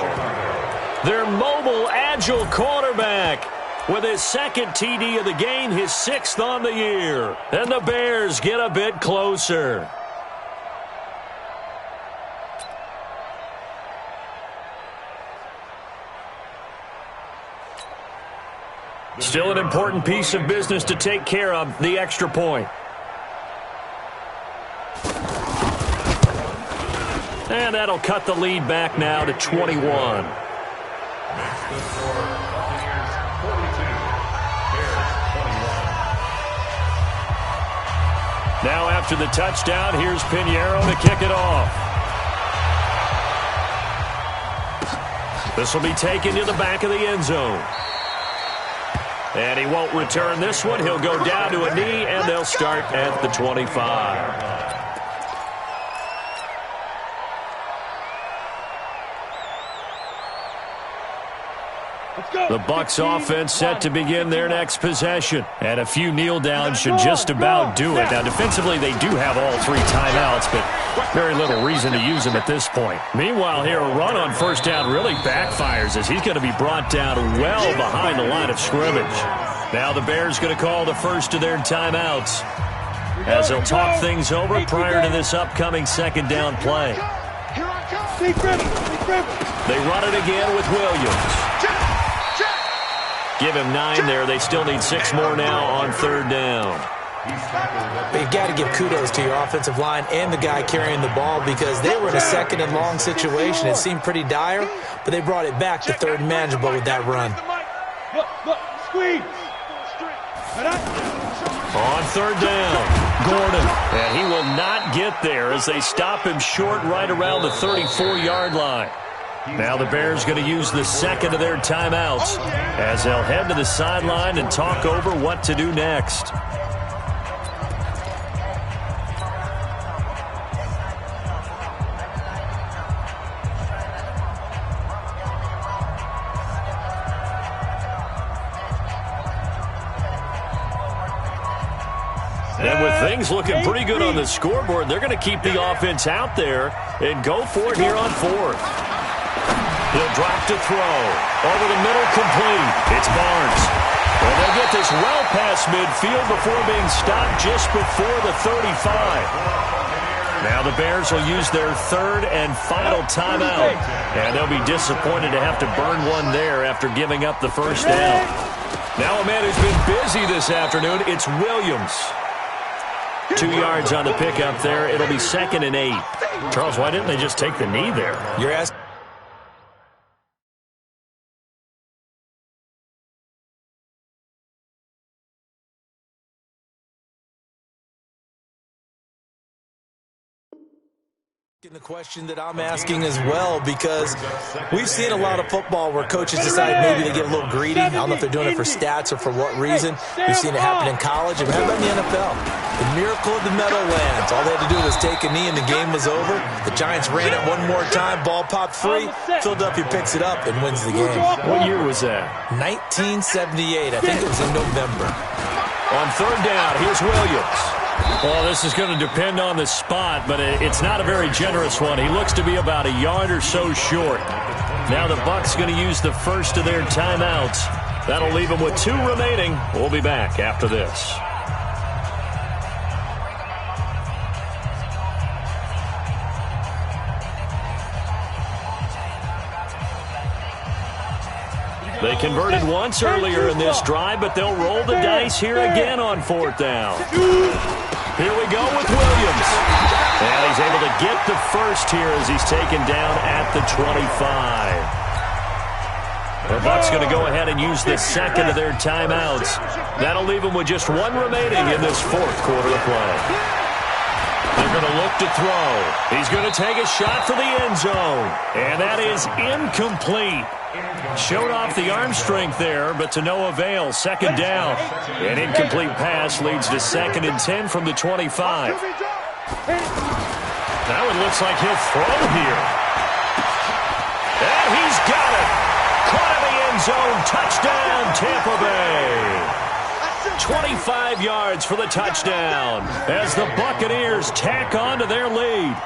Their mobile, agile quarterback with his second TD of the game, his 6th on the year. And the Bears get a bit closer. Still an important piece of business to take care of, the extra point. And that'll cut the lead back now to 21. Makes the score Buccaneers 42, Bears 21. Now after the touchdown, here's Pinheiro to kick it off. This will be taken to the back of the end zone. And he won't return this one. He'll go down to a knee, and they'll start at the 25. The Bucs offense set to begin their next possession. And a few kneel downs should just about do it. Now, defensively, they do have all 3 timeouts, but very little reason to use them at this point. Meanwhile, here, a run on first down really backfires as he's going to be brought down well behind the line of scrimmage. Now the Bears going to call the first of their timeouts as they'll talk things over prior to this upcoming second down play. They run it again with Williams. Give him 9 there. They still need 6 more now on third down. But you've got to give kudos to your offensive line and the guy carrying the ball because they were in a second and long situation. It seemed pretty dire, but they brought it back to third and manageable with that run. Look, squeeze. On third down, Gordon. And he will not get there as they stop him short right around the 34-yard line. Now the Bears going to use the second of their timeouts as they'll head to the sideline and talk over what to do next. And with things looking pretty good on the scoreboard, they're going to keep the offense out there and go for it here on fourth. He'll drop to throw. Over the middle, complete. It's Barnes. And they'll get this well past midfield before being stopped just before the 35. Now the Bears will use their third and final timeout. And they'll be disappointed to have to burn one there after giving up the first down. Now a man who's been busy this afternoon, it's Williams. 2 yards on the pickup there. It'll be second and 8. Charles, why didn't they just take the knee there? You're asking. The question that I'm asking as well, because we've seen a lot of football where coaches decide maybe they get a little greedy. I don't know if they're doing it for stats or for what reason. We've seen it happen in college, and how about in the NFL? The miracle of the Meadowlands. All they had to do was take a knee and the game was over. The Giants ran it one more time, ball popped free, Philadelphia picks it up and wins the game. What year was that? 1978. I think it was in November. On third down, here's Williams. Well, this is going to depend on the spot, but it's not a very generous one. He looks to be about a yard or so short. Now the Bucs going to use the first of their timeouts. That'll leave them with 2 remaining. We'll be back after this. They converted once earlier in this drive, but they'll roll the dice here again on 4th down. Here we go with Williams. And he's able to get the first here as he's taken down at the 25. The Bucs going to go ahead and use the second of their timeouts. That'll leave them with just 1 remaining in this 4th quarter of play. They're going to look to throw. He's going to take a shot for the end zone. And that is incomplete. Showed off the arm strength there, but to no avail. 2nd down. An incomplete pass leads to 2nd and 10 from the 25. Now it looks like he'll throw here. And he's got it. Caught in the end zone. Touchdown, Tampa Bay. 25 yards for the touchdown as the Buccaneers tack on to their lead.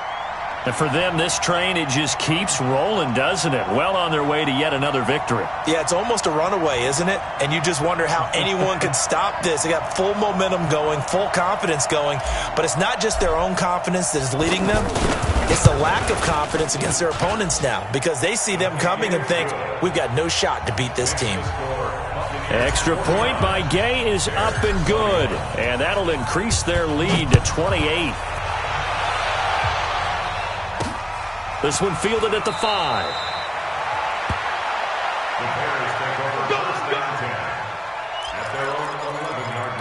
And for them, this train, it just keeps rolling, doesn't it? Well on their way to yet another victory. Yeah, it's almost a runaway, isn't it? And you just wonder how anyone could stop this. They got full momentum going, full confidence going. But it's not just their own confidence that is leading them. It's the lack of confidence against their opponents now, because they see them coming and think, we've got no shot to beat this team. Extra point by Gay is up and good. And that'll increase their lead to 28. This one fielded at the 5. The Bears take over 1st and 10 at their own 11-yard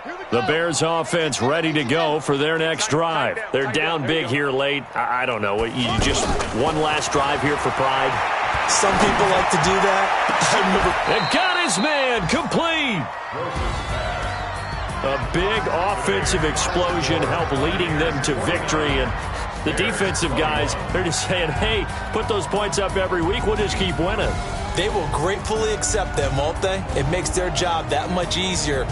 line. The Bears offense ready to go for their next drive. They're down big here late. I don't know. You just one last drive here for pride? Some people like to do that. And got his man complete. A big offensive explosion helped leading them to victory. And the defensive guys, they're just saying, hey, put those points up every week. We'll just keep winning. They will gratefully accept them, won't they? It makes their job that much easier.